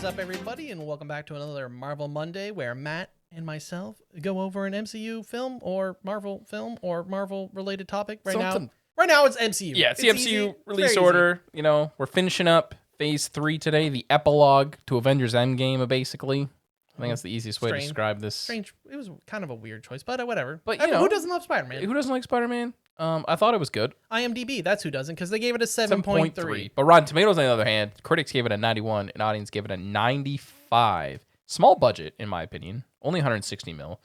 up, everybody, and welcome back to another Marvel Monday where Matt and myself go over an MCU film or Marvel-related topic. Right now it's MCU. Yeah, it's the MCU release order. You know, we're finishing up Phase 3 today, the epilogue to Avengers Endgame, basically. I think that's the easiest way to describe this. Strange. It was kind of a weird choice, but whatever. But, you know, who doesn't love Spider-Man? Who doesn't like Spider-Man? I thought it was good. IMDb, that's who doesn't, because they gave it a 7.3. But Rotten Tomatoes, on the other hand, critics gave it a 91, and audience gave it a 95. Small budget, in my opinion. Only 160 mil.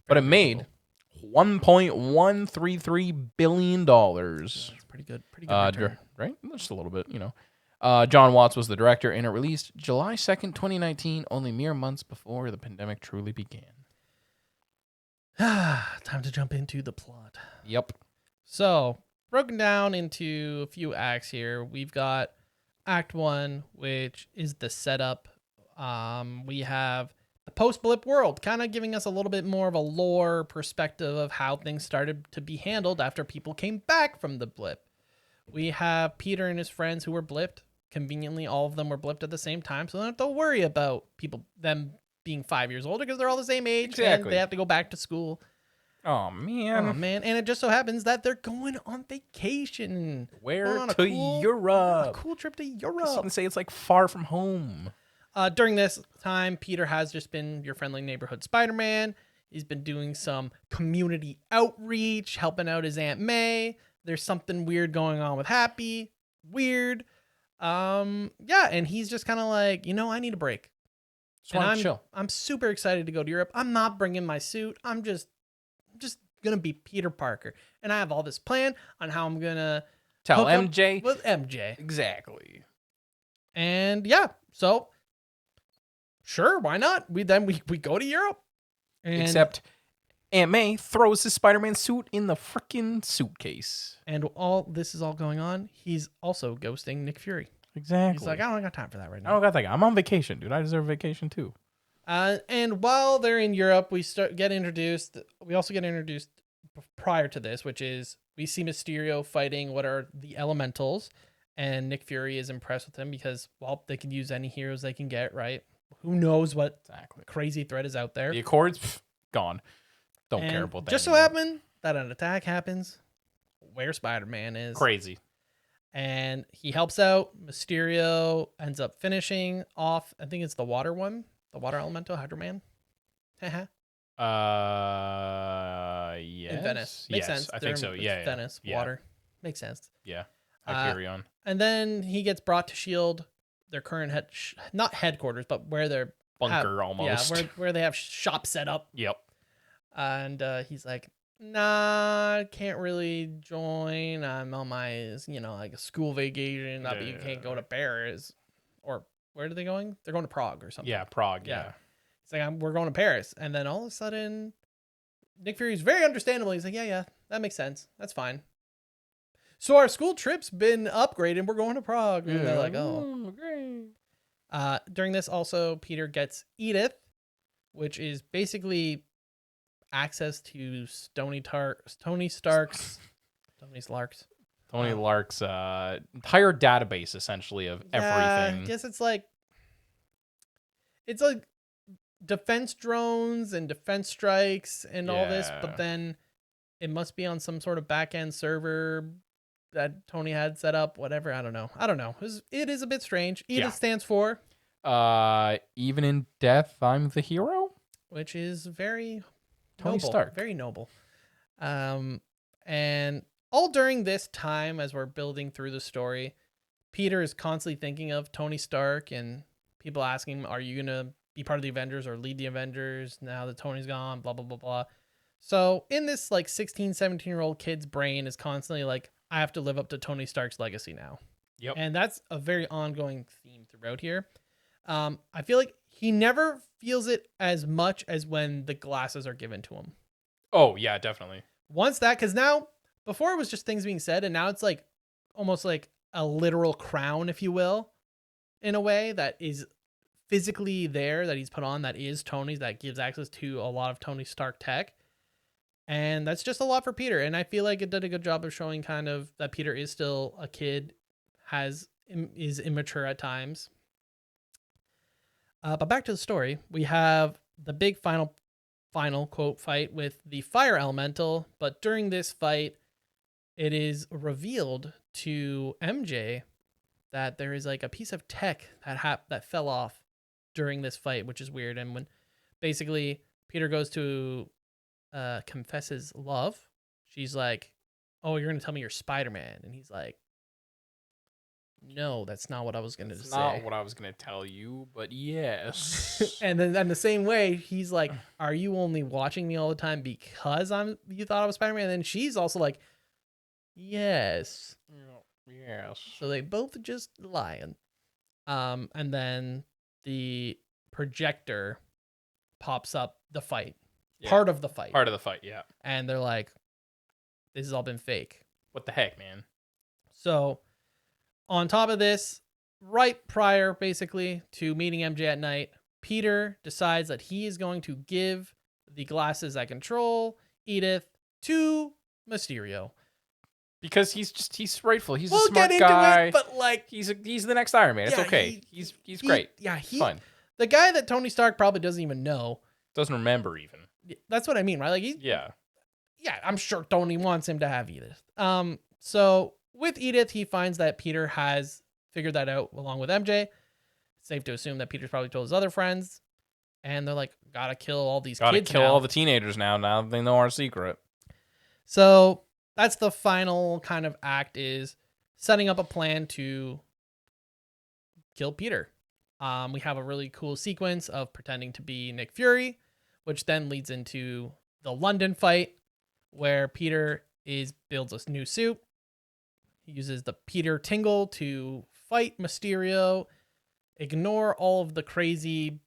But it made $1.133 billion. Yeah, that's pretty good. Pretty good return. Right? Just a little bit, you know. John Watts was the director, and it released July 2nd, 2019, only mere months before the pandemic truly began. Time to jump into the plot. Yep. So, broken down into a few acts here. We've got Act 1, which is the setup. We have the post-blip world, kind of giving us a little bit more of a lore perspective of how things started to be handled after people came back from the blip. We have Peter and his friends who were blipped. Conveniently, all of them were blipped at the same time, so they don't have to worry about them being 5 years older because they're all the same age. Exactly. And they have to go back to school. Oh, man. And it just so happens that they're going on vacation. Where? To Europe. A cool trip to You Europe. can say it's like far from home. During this time, Peter has just been your friendly neighborhood Spider-Man. He's been doing some community outreach, helping out his Aunt May. There's something weird going on with Happy. Weird. Yeah, and he's just kind of like, I need a break. Just want to chill. I'm super excited to go to Europe. I'm not bringing my suit. I'm just gonna be Peter Parker, and I have all this plan on how I'm gonna tell hook up MJ with MJ. Exactly. And yeah, so sure, why not? We go to Europe. And, Except Aunt May throws his Spider-Man suit in the freaking suitcase. And all this is all going on. He's also ghosting Nick Fury. Exactly. He's like, I don't got time for that right now. I don't got that guy. I'm on vacation, dude. I deserve a vacation too. And while they're in Europe, we get introduced. We also get introduced prior to this, which is we see Mysterio fighting what are the Elementals, and Nick Fury is impressed with him because, well, they can use any heroes they can get, right? Who knows what crazy threat is out there? The Accords, gone. Don't care about that. Just so happened that an attack happens where Spider-Man is. Crazy. And he helps out. Mysterio ends up finishing off, I think it's the water one. The water elemental, Hydro Man. Yes. In Venice. Makes sense. I think so. Yeah. Venice, water. Makes sense. Yeah. Carry on. And then he gets brought to S.H.I.E.L.D., their current not headquarters, but where they're bunker almost. Yeah, where they have shop set up. Yep. And he's like, nah, can't really join. I'm on my, like a school vacation. Not that you can't go to Paris. Or where are they going? They're going to Prague or something. Yeah, Prague, yeah. It's like, we're going to Paris. And then all of a sudden, Nick Fury's very understandable. He's like, yeah, that makes sense. That's fine. So our school trip's been upgraded. We're going to Prague. And they're like, oh, great. During this, also, Peter gets Edith, which is basically access to Tony Stark's entire database, essentially, of everything. I guess it's like defense drones and defense strikes and all this, but then it must be on some sort of back-end server that Tony had set up, whatever. I don't know. It is a bit strange. Edith stands for even in death, I'm the hero, which is very Tony noble, Stark. very noble. And all during this time, as we're building through the story, Peter is constantly thinking of Tony Stark and people asking him, are you going to be part of the Avengers or lead the Avengers now that Tony's gone, blah, blah, blah, blah. So in this 16, 17-year-old kid's brain is constantly like, I have to live up to Tony Stark's legacy now. Yep. And that's a very ongoing theme throughout here. I feel like he never feels it as much as when the glasses are given to him. Oh, yeah, definitely. Because now, before it was just things being said, and now it's like almost like a literal crown, if you will, in a way that is physically there, that he's put on, that is Tony's, that gives access to a lot of Tony Stark tech. And that's just a lot for Peter. And I feel like it did a good job of showing kind of that Peter is still a kid, is immature at times. But back to the story, we have the big final quote fight with the fire elemental. But during this fight, it is revealed to MJ that there is like a piece of tech that fell off during this fight, which is weird. And when basically Peter goes to confess his love, she's like, "Oh, you're gonna tell me you're Spider-Man," and he's like, "No, that's not what I was gonna It's say." not what I was gonna tell you, but yes. And then in the same way, he's like, "Are you only watching me all the time because you thought I was Spider-Man?" And then she's also like, "Yes." Yes. So they both just lying. And then the projector pops up the fight, Yeah. part of the fight, Part of the fight, yeah. and they're like, "This has all been fake." What the heck, man? So on top of this, right prior basically to meeting MJ at night, Peter decides that he is going to give the glasses that control Edith to Mysterio. Because he's rightful. He's a We'll smart get into guy. it, but like He's the next Iron Man. It's Yeah, okay. He's great. Yeah, It's fine. the guy that Tony Stark probably doesn't even know. Doesn't remember even. That's what I mean, right? Like Yeah. I'm sure Tony wants him to have Edith. So with Edith, he finds that Peter has figured that out along with MJ. It's safe to assume that Peter's probably told his other friends, and they're like, "Gotta kill all these Gotta kids kill now." all the teenagers now. Now they know our secret. So that's the final kind of act, is setting up a plan to kill Peter. We have a really cool sequence of pretending to be Nick Fury, which then leads into the London fight, where Peter builds a new suit. He uses the Peter Tingle to fight Mysterio, ignore all of the crazy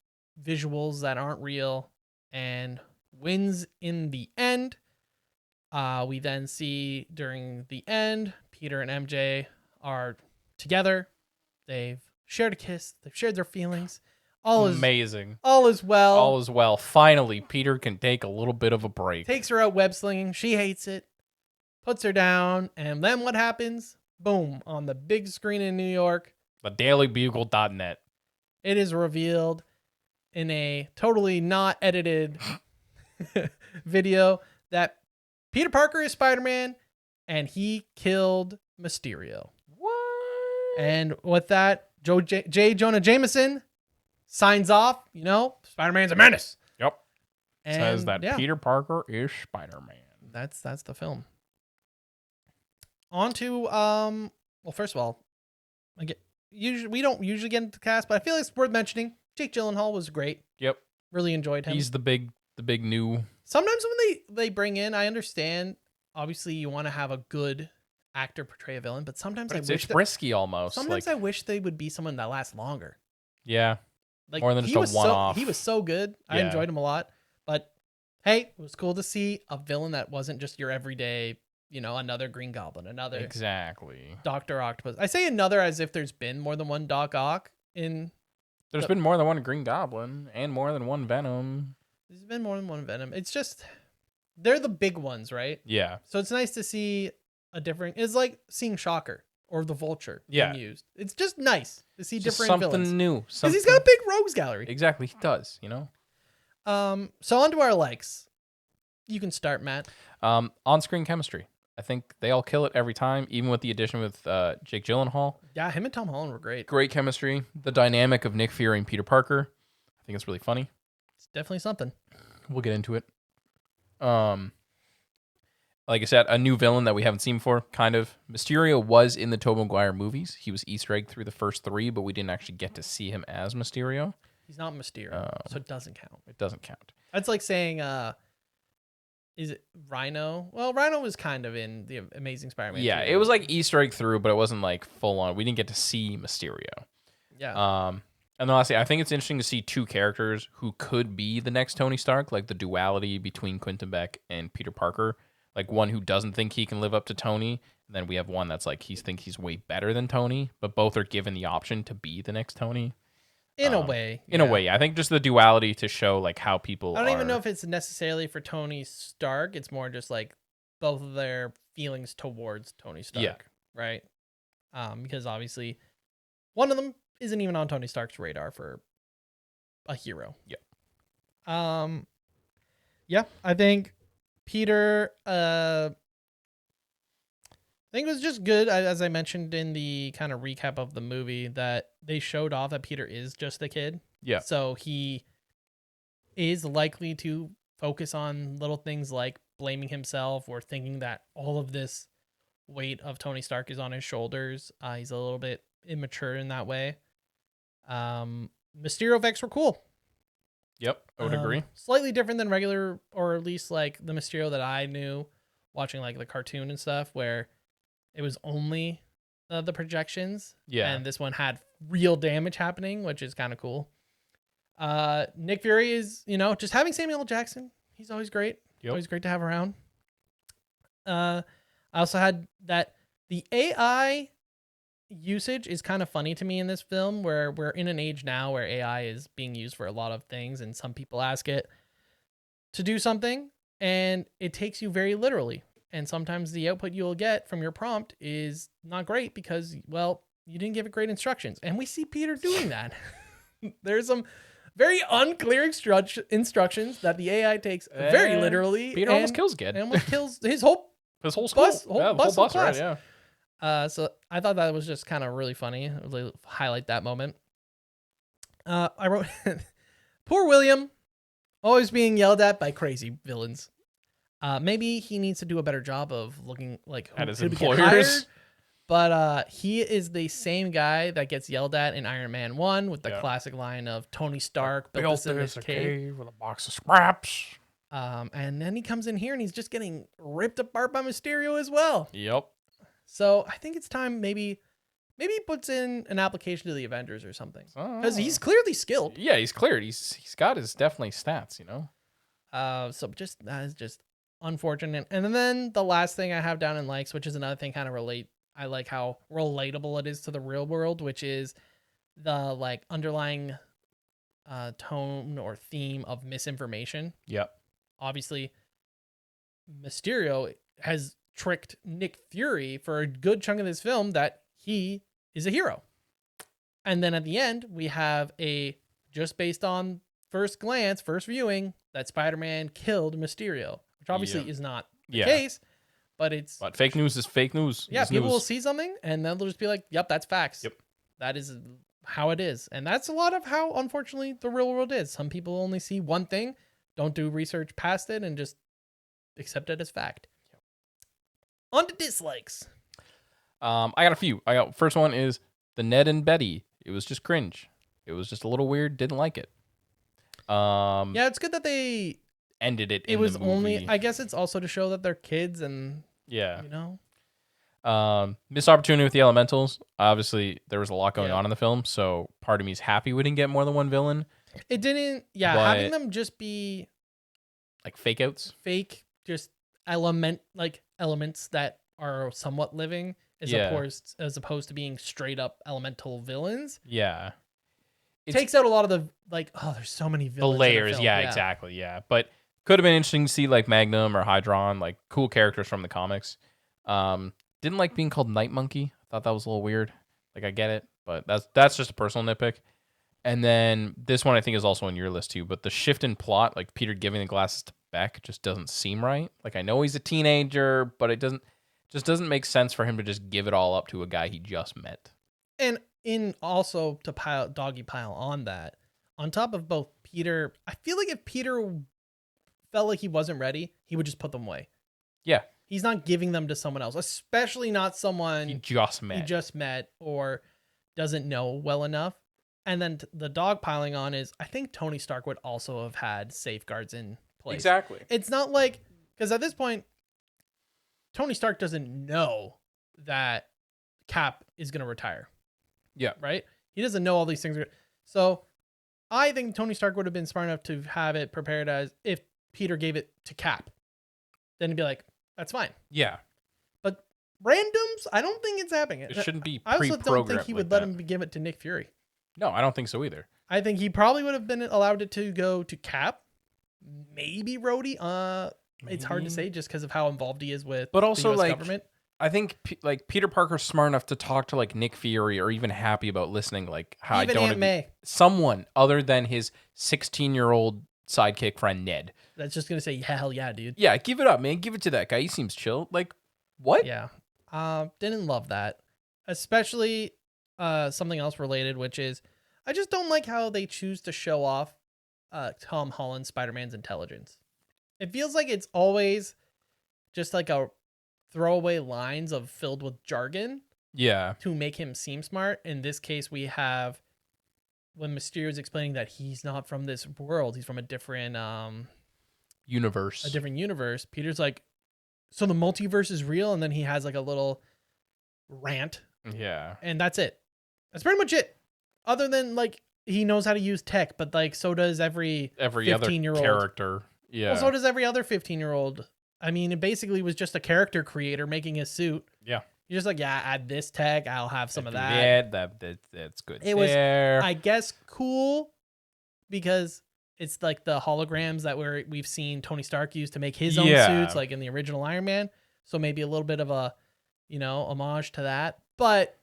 visuals that aren't real, and wins in the end. We then see during the end, Peter and MJ are together. They've shared a kiss. They've shared their feelings. Amazing. All is well. All is well. Finally, Peter can take a little bit of a break. Takes her out web slinging. She hates it. Puts her down. And then what happens? Boom. On the big screen in New York, TheDailyBugle.net. it is revealed in a totally not edited video that Peter Parker is Spider-Man and he killed Mysterio. What? And with that, J. Jonah Jameson signs off. Spider-Man's a menace. Yep. And Says that yeah, Peter Parker is Spider-Man. that's the film. On to well, first of all, we don't usually get into the cast, but I feel like it's worth mentioning. Jake Gyllenhaal was great. Yep. Really enjoyed him. He's the big new. Sometimes when they bring in, I understand. Obviously, you want to have a good actor portray a villain, but sometimes It's risky almost. Sometimes I wish they would be someone that lasts longer. Yeah. Like More than just a one-off. He was so good. I Yeah. enjoyed him a lot. But hey, it was cool to see a villain that wasn't just your everyday, another Green Goblin, another Exactly. Dr. Octopus. I say another as if there's been more than one Doc Ock in. There's been more than one Green Goblin and more than one Venom. There's been more than one Venom. It's just they're the big ones, right? Yeah. So it's nice to see a different. It's like seeing Shocker or the Vulture being used. It's just nice to see Just different something villains. new. Because he's got a big rogues gallery. Exactly, he does. So on to our likes. You can start, Matt. On-screen chemistry. I think they all kill it every time, even with the addition with Jake Gyllenhaal. Yeah, him and Tom Holland were great. Great chemistry. The dynamic of Nick Fury and Peter Parker. I think it's really funny. It's definitely something. We'll get into it. Like I said, a new villain that we haven't seen before, kind of. Mysterio was in the Tobey Maguire movies. He was Easter egg through the first 3, but we didn't actually get to see him as Mysterio. He's not Mysterio, so it doesn't count. It doesn't count. That's like saying, is it Rhino? Well, Rhino was kind of in the Amazing Spider-Man. Yeah, 2. it was like Easter egg through, but it wasn't like full on. We didn't get to see Mysterio. Yeah. And then lastly, I think it's interesting to see two characters who could be the next Tony Stark, like the duality between Quentin Beck and Peter Parker. Like one who doesn't think he can live up to Tony, and then we have one that's like he's way better than Tony, but both are given the option to be the next Tony. In a way. In a way, yeah. I think just the duality to show like how people I don't even know if it's necessarily for Tony Stark. It's more just like both of their feelings towards Tony Stark. Yeah. Right? Because obviously one of them isn't even on Tony Stark's radar for a hero. Yeah. Yeah, I think Peter. I think it was just good, as I mentioned in the kind of recap of the movie, that they showed off that Peter is just a kid. Yeah. So he is likely to focus on little things like blaming himself or thinking that all of this weight of Tony Stark is on his shoulders. He's a little bit immature in that way. Mysterio effects were cool. Yep, I would agree. Slightly different than regular, or at least like the Mysterio that I knew watching like the cartoon and stuff, where it was only the projections. Yeah. And this one had real damage happening, which is kind of cool. Nick Fury is, just having Samuel L. Jackson. He's always great. Yep. Always great to have around. I also had that the AI usage is kind of funny to me in this film, where we're in an age now where AI is being used for a lot of things, and some people ask it to do something and it takes you very literally. And sometimes the output you'll get from your prompt is not great because, well, you didn't give it great instructions. And we see Peter doing that. There's some very unclear instructions that the AI takes very literally. Peter almost kills Ged. And almost kills his whole school. Bus, Yeah, the bus whole of bus, right? class. Yeah. So I thought that was just kind of really funny. Really highlight that moment. I wrote, poor William, always being yelled at by crazy villains. Maybe he needs to do a better job of looking like At his who to get employers. hired. But he is the same guy that gets yelled at in Iron Man 1 with the classic line of Tony Stark built this in his cave with a box of scraps. And then he comes in here and he's just getting ripped apart by Mysterio as well. Yep. So I think it's time maybe he puts in an application to the Avengers or something, because he's clearly skilled. Yeah, he's cleared. He's got his definitely stats, So just that is just unfortunate. And then the last thing I have down in likes, which is another thing kind of I like how relatable it is to the real world, which is the like underlying tone or theme of misinformation. Yep. Obviously, Mysterio has tricked Nick Fury for a good chunk of this film that he is a hero. And then at the end, we have just based on first glance, first viewing, that Spider-Man killed Mysterio, which obviously is not the case, but But fake news is fake news. Yeah, it's people news. will see something and then they'll just be like, yep, that's facts. Yep. That is how it is. And that's a lot of how, unfortunately, the real world is. Some people only see one thing, don't do research past it, and just accept it as fact. Yep. On to dislikes. I got a few. First one is the Ned and Betty. It was just cringe. It was just a little weird. Didn't like it. Yeah, it's good that they ended it. It was only. I guess it's also to show that they're kids and yeah, Missed opportunity with the Elementals. Obviously, there was a lot going on in the film, so part of me is happy we didn't get more than one villain. It didn't. Yeah, but having them just be like fake outs, just elements that are somewhat living, as opposed to being straight up elemental villains. Yeah. It takes out a lot of the there's so many villains. The layers, exactly, yeah. But could have been interesting to see like Magnum or Hydron, like cool characters from the comics. Didn't like being called Night Monkey. I thought that was a little weird. Like I get it, but that's just a personal nitpick. And then this one I think is also on your list too, but the shift in plot, like Peter giving the glasses to Beck, just doesn't seem right. Like I know he's a teenager, but it doesn't make sense for him to just give it all up to a guy he just met. And in also to pile on that, on top of both Peter, I feel like if Peter felt like he wasn't ready, he would just put them away. Yeah. He's not giving them to someone else, especially not someone he just met or doesn't know well enough. And then the dog piling on is, I think Tony Stark would also have had safeguards in place. Exactly. It's not like, because at this point, Tony Stark doesn't know that Cap is going to retire. Yeah. Right? He doesn't know all these things. So I think Tony Stark would have been smart enough to have it prepared as if Peter gave it to Cap. Then he'd be like, that's fine. Yeah. But randoms, I don't think it's happening. It shouldn't be I pre-programmed. also don't think he would let him give it to Nick Fury. No, I don't think so either. I think he probably would have been allowed it to go to Cap. Maybe Rhodey. It's hard to say just because of how involved he is with but also the US like government. I think like Peter Parker's smart enough to talk to like Nick Fury or even happy about listening. Like how I Even don't Aunt May. someone other than his 16-year-old sidekick friend Ned. That's just gonna say, yeah, hell yeah, dude. Yeah, give it up, man. Give it to that guy. He seems chill. Like what? Yeah. Didn't love that. Especially something else related, which is I just don't like how they choose to show off Tom Holland Spider-Man's intelligence. It feels like it's always just like a throwaway lines of filled with jargon Yeah, to make him seem smart. In this case, we have when Mysterio is explaining that he's not from this world, he's from a universe. different universe. Peter's like, so the multiverse is real, and then he has like a little rant, Yeah, and that's it. That's pretty much it. Other than like he knows how to use tech, but like so does every every other 15-year-old character. Yeah, Well, so does every other 15-year-old. I mean, it basically was just a character creator making a suit. yeah. You're just like, yeah, add this tech, I'll have some of Do that. that's good. It was, there. I guess, cool because it's like the holograms that we've seen Tony Stark use to make his own Yeah. suits, like in the original Iron Man. So maybe a little bit of a, homage to that. But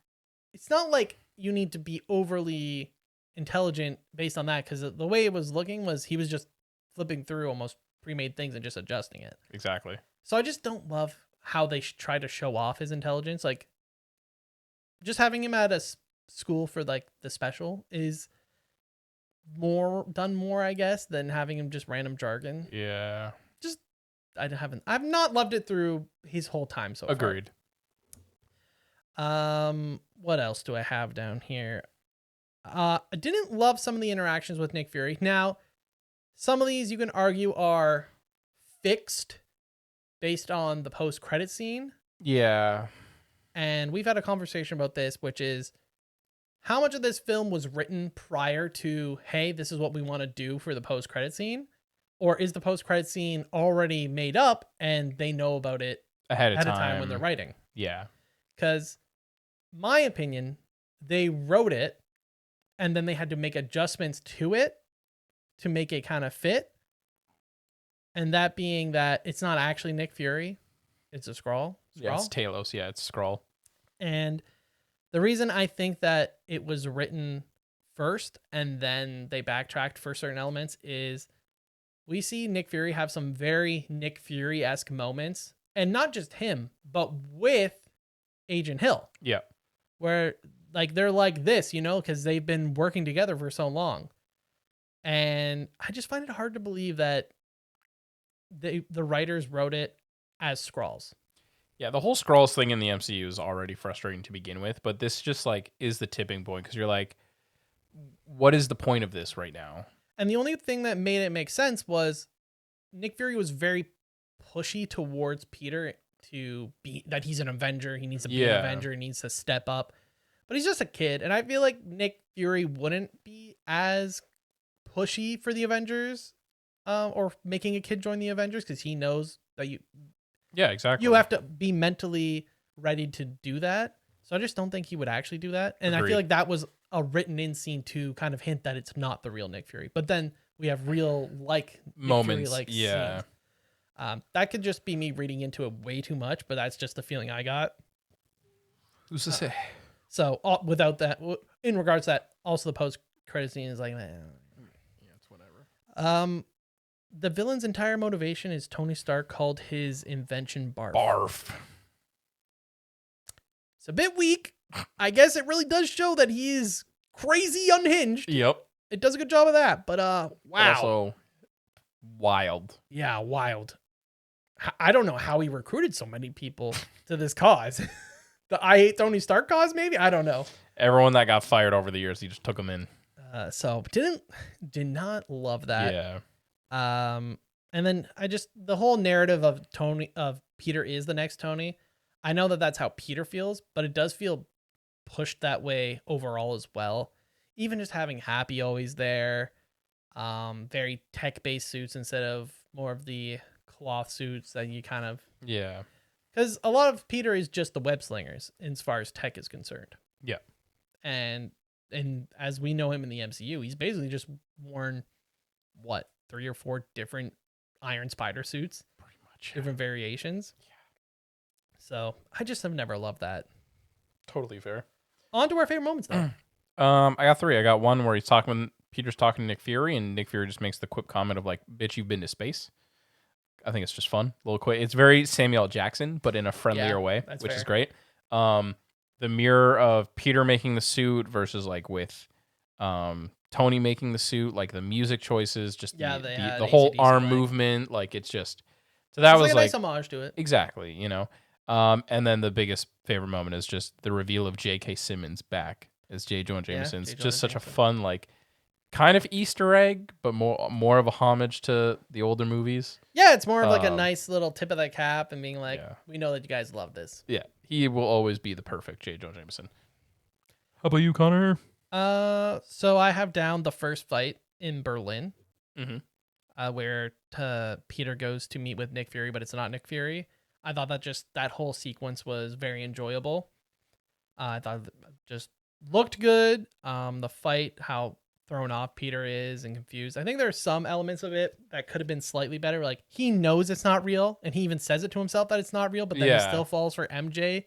it's not like you need to be overly intelligent based on that, because the way it was looking was he was just flipping through almost pre-made things and just adjusting it. Exactly. So I just don't love how they try to show off his intelligence. Like, just having him at a school for like the special is more, I guess, than having him just random jargon. Yeah. Just I've not loved it through his whole time so Agreed. far. What else do I have down here? I didn't love some of the interactions with Nick Fury. Now, some of these you can argue are fixed based on the post-credit scene. Yeah. And we've had a conversation about this, which is how much of this film was written prior to, hey, this is what we want to do for the post-credit scene? Or is the post-credit scene already made up and they know about it Ahead of at a time. time when they're writing? Yeah. Because, my opinion, they wrote it and then they had to make adjustments to it to make it kind of fit. And that being that it's not actually Nick Fury, it's a Skrull. Yeah, it's Talos. Yeah, it's Skrull. And the reason I think that it was written first and then they backtracked for certain elements is we see Nick Fury have some very Nick Fury-esque moments, and not just him, but with Agent Hill. Yeah. Where like they're like this, because they've been working together for so long. And I just find it hard to believe that the writers wrote it as Skrulls. Yeah, the whole Skrulls thing in the MCU is already frustrating to begin with, but this just like is the tipping point because you're like, what is the point of this right now? And the only thing that made it make sense was Nick Fury was very pushy towards Peter to be that he's an Avenger. He needs to be an Avenger. He needs to step up. But he's just a kid. And I feel like Nick Fury wouldn't be as pushy for the Avengers or making a kid join the Avengers because he knows that Yeah, exactly. you have to be mentally ready to do that. So I just don't think he would actually do that. And Agreed. I feel like that was a written in scene to kind of hint that it's not the real Nick Fury. But then we have real like moments. Nick Fury, Yeah. scenes. That could just be me reading into it way too much, but that's just the feeling I got. Who's to say? So without that, in regards to that, also the post credit scene is like, Yeah, it's whatever. The villain's entire motivation is Tony Stark called his invention Barf. Barf. It's a bit weak. I guess it really does show that he is crazy unhinged. Yep. It does a good job of that, but wow. But also wild. Yeah, wild. I don't know how he recruited so many people to this cause. The I Hate Tony Stark cause, maybe? I don't know. Everyone that got fired over the years, he just took them in. So did not love that. Yeah. And then the whole narrative of Peter is the next Tony. I know that that's how Peter feels, but it does feel pushed that way overall as well. Even just having Happy always there, very tech-based suits instead of more of the cloth suits that you kind of... Yeah. Because a lot of Peter is just the web slingers as far as tech is concerned. Yeah. And as we know him in the MCU, he's basically just worn, 3 or 4 different Iron Spider suits? Pretty much. Different variations? Yeah. So I just have never loved that. Totally fair. On to our favorite moments, though. I got 3. I got one where Peter's talking to Nick Fury, and Nick Fury just makes the quip comment of like, "Bitch, you've been to space." I think it's just fun, a little quick. It's very Samuel L. Jackson, but in a friendlier way, that's which fair. is great. The mirror of Peter making the suit versus like with Tony making the suit, like the music choices, just Yeah, they had the whole AC/DC arm playing. movement, like it's just so that It's was like a like nice homage to it. exactly, you know. And then the biggest favorite moment is just the reveal of J.K. Simmons back as J. Jonah Jameson. It's J. just Jonah such a Jameson. fun, like, kind of Easter egg, but more of a homage to the older movies. Yeah, it's more of like a Um, nice little tip of the cap and being like, yeah. we know that you guys love this. Yeah, he will always be the perfect J. Jonah Jameson. How about you, Connor? So I have down the first fight in Berlin, Mm-hmm. where Peter goes to meet with Nick Fury, but it's not Nick Fury. I thought that whole sequence was very enjoyable. I thought it just looked good. The fight, how thrown off Peter is and confused. I think there are some elements of it that could have been slightly better. Like he knows it's not real, and he even says it to himself that it's not real, but then he still falls for MJ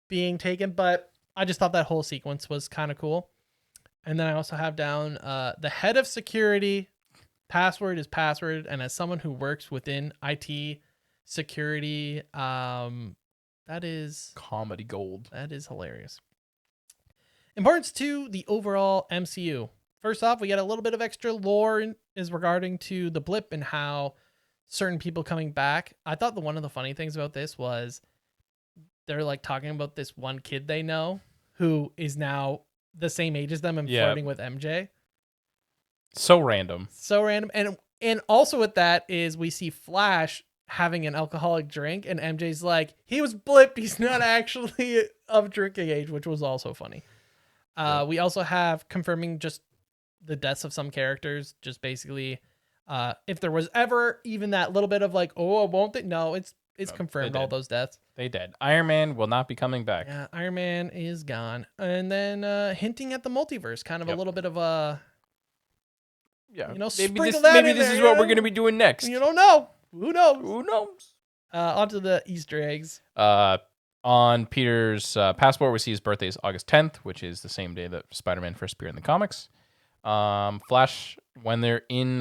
being taken. But I just thought that whole sequence was kind of cool. And then I also have down the head of security. Password is password, and as someone who works within IT security, that is Comedy gold. that is hilarious. Importance to the overall MCU. First off, we get a little bit of extra lore is regarding to the blip and how certain people coming back. I thought one of the funny things about this was they're like talking about this one kid they know who is now the same age as them and flirting with MJ. So random. So random. And also with that is we see Flash having an alcoholic drink and MJ's like, he was blipped. He's not actually of drinking age, which was also funny. We also have confirming just the deaths of some characters. Just basically, if there was ever even that little bit of like, oh, won't they? No, it's confirmed all those deaths. They dead. Iron Man will not be coming back. Yeah, Iron Man is gone. And then hinting at the multiverse, kind of a little bit of a, Yeah, sprinkle that maybe in this there, is what you we're know? gonna be doing next. You don't know. Who knows? Who knows? Onto the Easter eggs. On Peter's passport, we see his birthday is August 10th, which is the same day that Spider-Man first appeared in the comics. Flash, when they're in,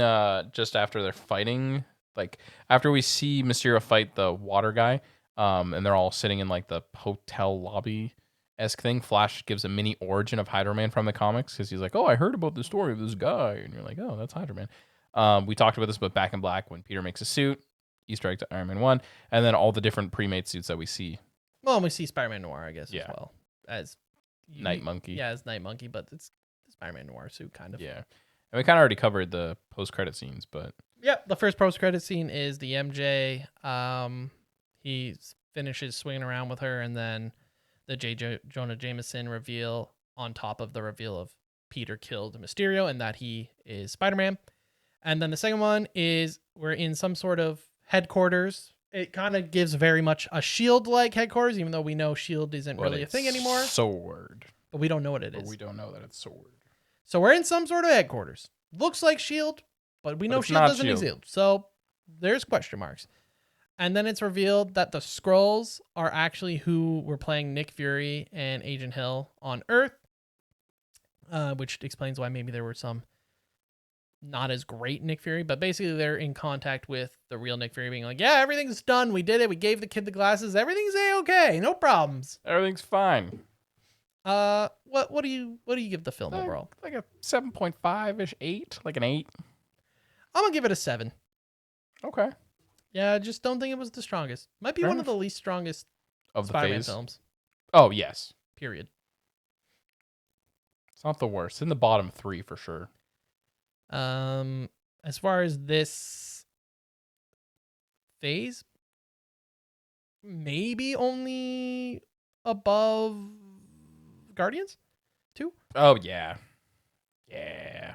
just after they're fighting, like after we see Mysterio fight the water guy, and they're all sitting in like the hotel lobby-esque thing, Flash gives a mini origin of Hydro Man from the comics because he's like, oh, I heard about the story of this guy. And you're like, oh, that's Hydro Man. We talked about this, but Back in Black, when Peter makes a suit, Easter egg to Iron Man 1, and then all the different pre-made suits that we see. Well, and we see Spider-Man Noir, I guess, as well. As Night Monkey. Yeah, as Night Monkey, but it's the Spider-Man Noir suit, kind of. Yeah. And we kind of already covered the post-credit scenes, but... Yep, the first post-credit scene is the MJ. He finishes swinging around with her, and then the Jonah Jameson reveal on top of the reveal of Peter killed Mysterio and that he is Spider-Man. And then the second one is we're in some sort of headquarters. It kind of gives very much a S.H.I.E.L.D.-like headquarters, even though we know S.H.I.E.L.D. isn't really a thing anymore. Sword. But we don't know what it is. But we don't know that it's Sword. So we're in some sort of headquarters. Looks like S.H.I.E.L.D., but we know S.H.I.E.L.D. doesn't exist. So there's question marks. And then it's revealed that the Skrulls are actually who were playing Nick Fury and Agent Hill on Earth, which explains why maybe there were some not as great Nick Fury, but basically they're in contact with the real Nick Fury being like, yeah, everything's done. We did it. We gave the kid the glasses. Everything's A-okay. No problems. Everything's fine. What do you give the film overall? Like a 7.5-ish, 8, like an 8. I'm going to give it a 7. Okay. Yeah, I just don't think it was the strongest. Might be one of the least strongest of the Spider-Man phase films. Oh, yes. Period. It's not the worst. It's in the bottom 3 for sure. As far as this phase, maybe only above Guardians 2. Oh, yeah. Yeah.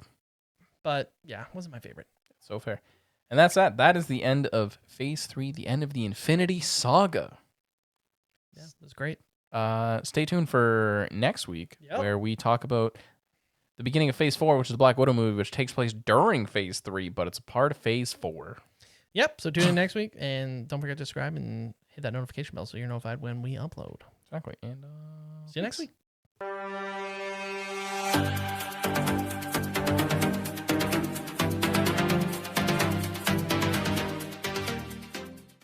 But yeah, wasn't my favorite. So fair. And that's that. That is the end of phase 3, the end of the Infinity Saga. Yeah, it was great. Stay tuned for next week, Yep. where we talk about the beginning of phase 4, which is the Black Widow movie, which takes place during phase 3, but it's a part of phase 4. Yep. So tune in next week, and don't forget to subscribe and hit that notification bell so you're notified when we upload. Exactly. And See you next week.